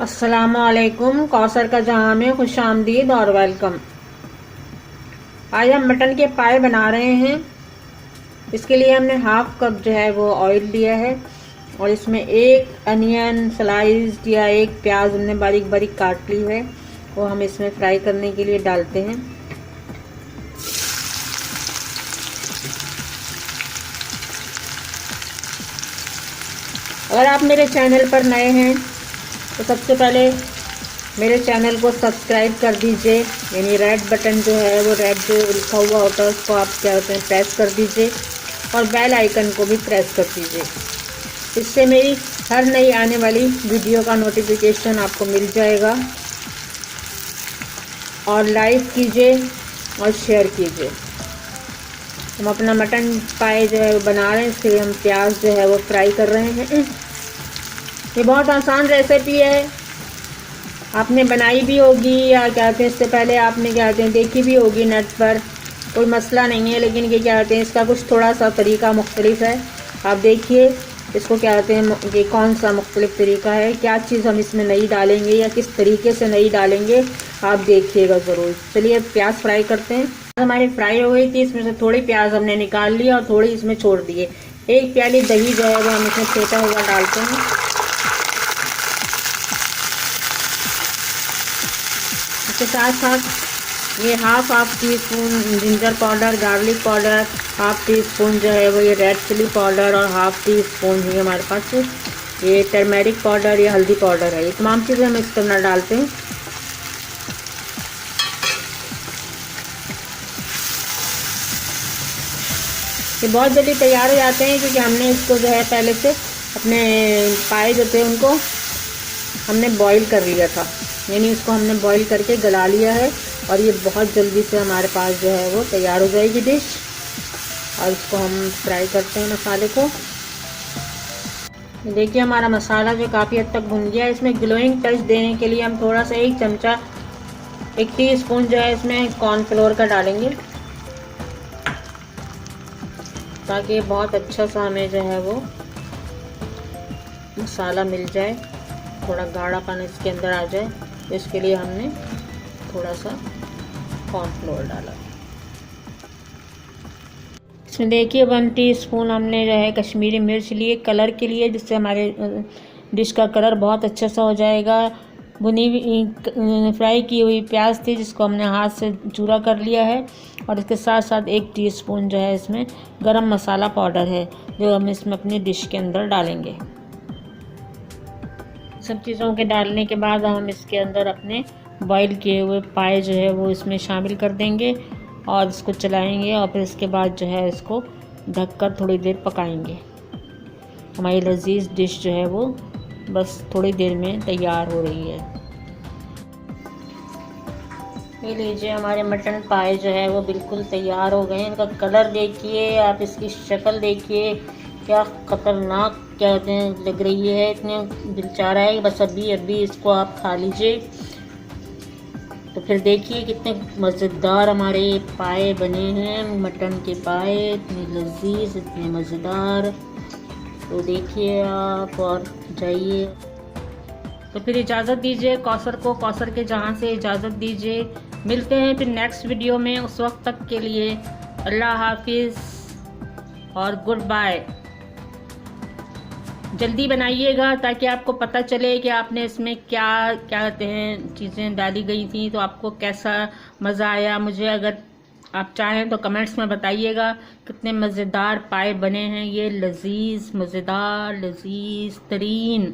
अस्सलामुअलैकुम। कौसर का जहां में खुश आमदीद और वेलकम। आज हम मटन के पाए बना रहे हैं। इसके लिए हमने हाफ कप जो है वो ऑयल लिया है और इसमें एक अनियन स्लाइस या एक प्याज हमने बारीक बारीक काट ली है, वो हम इसमें फ्राई करने के लिए डालते हैं। अगर आप मेरे चैनल पर नए हैं तो सबसे पहले मेरे चैनल को सब्सक्राइब कर दीजिए, यानी रेड बटन जो है वो रेड जो लिखा हुआ होता है उसको आप क्या होते हैं प्रेस कर दीजिए और बेल आइकन को भी प्रेस कर दीजिए। इससे मेरी हर नई आने वाली वीडियो का नोटिफिकेशन आपको मिल जाएगा। और लाइक कीजिए और शेयर कीजिए। हम अपना मटन पाए जो है वो बना रहे हैं, इसके लिए हम प्याज जो है वो फ्राई कर रहे हैं। ये बहुत आसान रेसिपी है, आपने बनाई भी होगी या क्या कहते हैं इससे पहले आपने क्या कहते हैं देखी भी होगी नेट पर, कोई मसला नहीं है। लेकिन ये क्या कहते हैं इसका कुछ थोड़ा सा तरीका मुख्तलिफ है। आप देखिए इसको क्या कहते हैं ये कौन सा मुख्तलिफ तरीका है, क्या चीज़ हम इसमें नहीं डालेंगे या किस तरीके से नहीं डालेंगे, आप देखिएगा ज़रूर। चलिए प्याज फ्राई करते हैं। हमारी फ्राई हो गई थी, इसमें से थोड़ी प्याज हमने निकाल लिया और थोड़ी इसमें छोड़ दिए। एक प्याली दही जो है वो हम इसमें फेंटा हुआ डालते हैं। इसके साथ साथ ये half tea spoon ginger powder, garlic powder, half tea spoon जो है वो ये रेड चिली पाउडर और हाफ टी स्पून ही हमारे पास ये टर्मेरिक पाउडर या हल्दी पाउडर है। ये तमाम चीज़ें हम इसके अंदर डालते हैं। ये बहुत जल्दी तैयार हो जाते हैं क्योंकि हमने इसको जो है पहले से अपने पाए जो थे उनको हमने बॉईल कर लिया था, यानी इसको हमने बॉईल करके गला लिया है और ये बहुत जल्दी से हमारे पास जो है वो तैयार हो जाएगी डिश। और इसको हम फ्राई करते हैं मसाले को। देखिए हमारा मसाला जो काफ़ी हद तक भुन गया है। इसमें ग्लोइंग टच देने के लिए हम थोड़ा सा एक चमचा 1 टीस्पून जो है इसमें कॉर्नफ्लोर का डालेंगे, ताकि बहुत अच्छा सा हमें जो है वो मसाला मिल जाए, थोड़ा गाढ़ापन इसके अंदर आ जाए। तो इसके लिए हमने थोड़ा सा कॉर्नफ्लोर डाला। इसमें देखिए 1 टीस्पून हमने जो है कश्मीरी मिर्च लिए कलर के लिए, जिससे हमारे डिश का कलर बहुत अच्छा सा हो जाएगा। भुनी हुई फ्राई की हुई प्याज थी जिसको हमने हाथ से चूरा कर लिया है। और इसके साथ साथ 1 टीस्पून जो है इसमें गरम मसाला पाउडर है, जो हम इसमें अपनी डिश के अंदर डालेंगे। सब चीज़ों के डालने के बाद हम इसके अंदर अपने बॉईल किए हुए पाए जो है वो इसमें शामिल कर देंगे और इसको चलाएंगे और फिर इसके बाद जो है इसको ढककर थोड़ी देर पकाएंगे। हमारी लजीज डिश जो है वो बस थोड़ी देर में तैयार हो रही है। ये लीजिए हमारे मटन पाए जो है वो बिल्कुल तैयार हो गए हैं। इनका कलर देखिए, आप इसकी शक्ल देखिए, क्या ख़तरनाक क्या लग रही है। इतने दिल चाह रहा है बस अभी इसको आप खा लीजिए। तो फिर देखिए कितने मज़ेदार हमारे पाए बने हैं, मटन के पाए इतने लजीज इतने मज़ेदार। तो देखिए आप और जाइए। तो फिर इजाज़त दीजिए कौसर को, कौसर के जहां से इजाज़त दीजिए। मिलते हैं फिर नेक्स्ट वीडियो में। उस वक्त तक के लिए अल्लाह हाफिज़ और गुड बाय। जल्दी बनाइएगा ताकि आपको पता चले कि आपने इसमें क्या क्या कहते हैं चीज़ें डाली गई थी, तो आपको कैसा मज़ा आया। मुझे अगर आप चाहें तो कमेंट्स में बताइएगा कितने मज़ेदार पाए बने हैं ये, लजीज मज़ेदार लजीज तरीन।